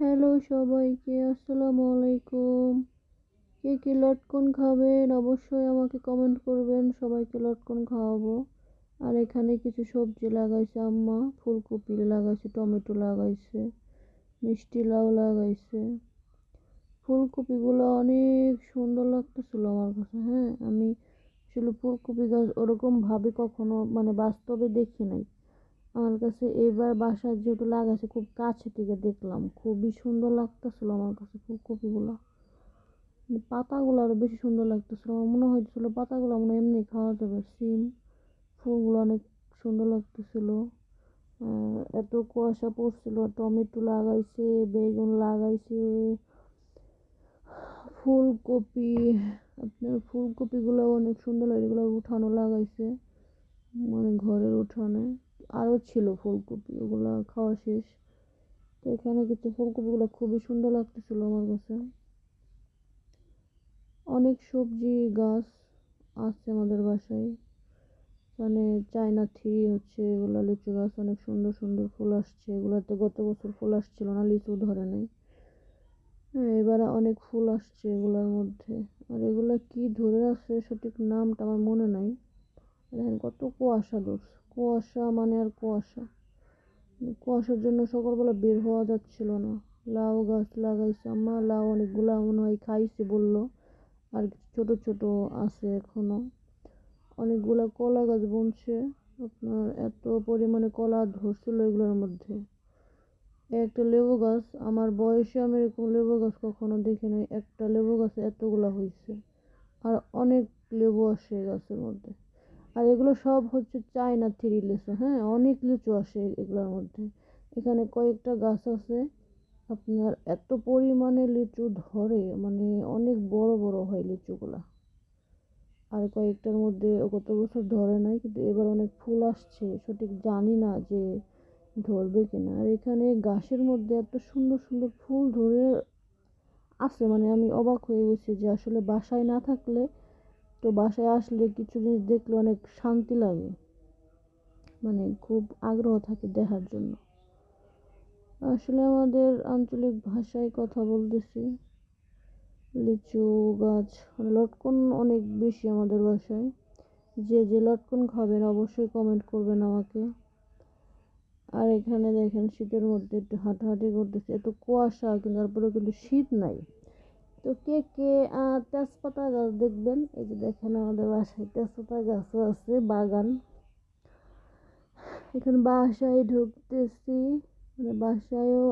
Hello সবাইকে, আসসালামু আলাইকুম। কে কে লটকন খাবেন অবশ্যই আমাকে কমেন্ট করবেন, সবাইকে লটকন খাওয়াবো। আর এখানে কিছু সবজি লাগাইছে আম্মা, ফুলকপি লাগাইছে, টমেটো লাগাইছে, মিষ্টি লাউ লাগাইছে। ফুলকপিগুলো অনেক সুন্দর লাগতেছিল আমার কাছে। হ্যাঁ, আমি আসলে ফুলকপি গাছ ওরকম ভাবে কখনো বাস্তবে দেখি নাই। আমার কাছে এবার বাসায় যেহেতু লাগাইছে, খুব কাছে থেকে দেখলাম, খুবই সুন্দর লাগতেছিল আমার কাছে ফুলকপিগুলো। পাতাগুলো আরো বেশি সুন্দর লাগতেছিল, আমার মনে হয়েছিল পাতাগুলো মনে হয় এমনি খাওয়া যাবে। ফুলগুলো অনেক সুন্দর লাগতেছিল। এত কুয়াশা পড়ছিল, টমেটো লাগাইছে, বেগুন লাগাইছে, ফুলকপি। আপনার ফুলকপিগুলো অনেক সুন্দর লাগে, এগুলো উঠানো লাগাইছে, ঘরের উঠানে আরো ছিল ফুলকপি, ওগুলা খাওয়া শেষ। তো এখানে কিছু ফুলকপিগুলো খুবই সুন্দর লাগতেছিল আমার কাছে। অনেক সবজি গাছ আছে আমাদের বাসায়, চায়না থ্রি হচ্ছে এগুলা, লিচু গাছ অনেক সুন্দর সুন্দর ফুল আসছে, এগুলাতে গত বছর ফুল আসছিল না, লিচু ধরে নাই। হ্যাঁ, এবারে অনেক ফুল আসছে এগুলার মধ্যে। আর এগুলা কি ধরে আছে সঠিক নামটা আমার মনে নাই। দেখেন কত কুয়াশা ধরছে, কুয়াশা আর কুয়াশা। কুয়াশার জন্য সকালবেলা বের হওয়া যাচ্ছিল না। লাউ গাছ লাগাইছে আম্মা, লাউ অনেকগুলা মনে হয় খাইছে বললো, আর ছোট ছোট আছে এখনো। অনেকগুলা কলা গাছ বুনছে, আপনার এত পরিমাণে কলা ধরছিল এগুলোর মধ্যে। একটা লেবু গাছ, আমার বয়সে আমি এরকম লেবু গাছ কখনো দেখি নাই, একটা লেবু গাছে এতগুলা হয়েছে। আর অনেক লেবু আসে গাছের মধ্যে। আর এগুলো সব হচ্ছে চায়না থ্রি লিচু। হ্যাঁ, অনেক লিচু আসে এগুলোর মধ্যে। এখানে কয়েকটা গাছ আছে, আপনার এত পরিমাণে লিচু ধরে, অনেক বড় বড় হয় লিচুগুলা। আর কয়েকটার মধ্যে গত বছর ধরে নাই, কিন্তু এবার অনেক ফুল আসছে, সঠিক জানি না যে ধরবে কিনা। আর এখানে গাছের মধ্যে এত সুন্দর সুন্দর ফুল ধরে আছে, আমি অবাক হয়ে গেছি যে আসলে বাসায় না থাকলে, তো বাসায় আসলে কিছু জিনিস দেখলে অনেক শান্তি লাগে, খুব আগ্রহ থাকে দেখার জন্য। আসলে আমাদের আঞ্চলিক ভাষায় কথা বলতেছি। লিচু গাছ লটকন অনেক বেশি আমাদের বাসায়। যে যে লটকন খাবেন অবশ্যই কমেন্ট করবেন আমাকে। আর এখানে দেখেন শীতের মধ্যে একটু হাঁটাহাঁটি করতেছে, এত কুয়াশা কিন্তু তারপরেও কিন্তু শীত নাই। তো কে কে তেজপাতা গাছ দেখবেন, এই যে দেখেন আমাদের বাসায় তেজপাতা গাছও আছে, বাগান। এখানে বাসায় ঢুকতেছি, বাসায়ও